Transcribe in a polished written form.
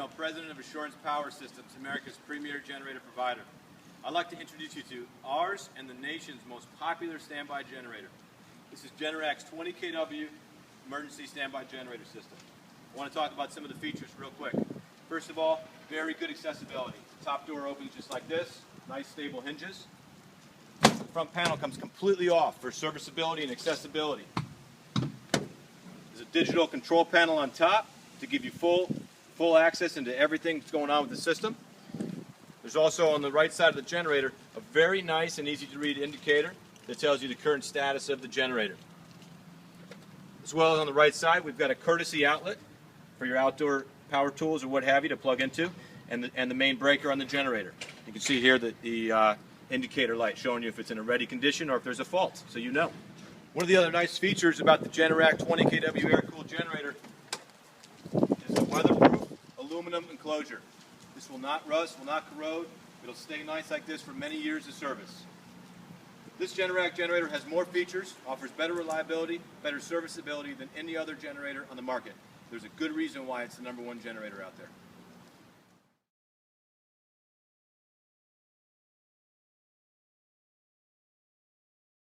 Ferrigno, President of Assurance Power Systems, America's premier generator provider. I'd like to introduce you to ours and the nation's most popular standby generator. This is Generac's 20 kW emergency standby generator system. I want to talk about some of the features real quick. First of all, very good accessibility. The top door opens just like this, nice stable hinges. The front panel comes completely off for serviceability and accessibility. There's a digital control panel on top to give you full access into everything that's going on with the system. There's also on the right side of the generator a very nice and easy to read indicator that tells you the current status of the generator. As well as on the right side, we've got a courtesy outlet for your outdoor power tools or what have you to plug into, and the main breaker on the generator. You can see here that the indicator light showing you if it's in a ready condition or if there's a fault, so you know. One of the other nice features about the Generac 20 kW air-cooled generator is a weatherproof aluminum enclosure. This will not rust, will not corrode. It'll stay nice like this for many years of service. This Generac generator has more features, offers better reliability, better serviceability than any other generator on the market. There's a good reason why it's the #1 generator out there.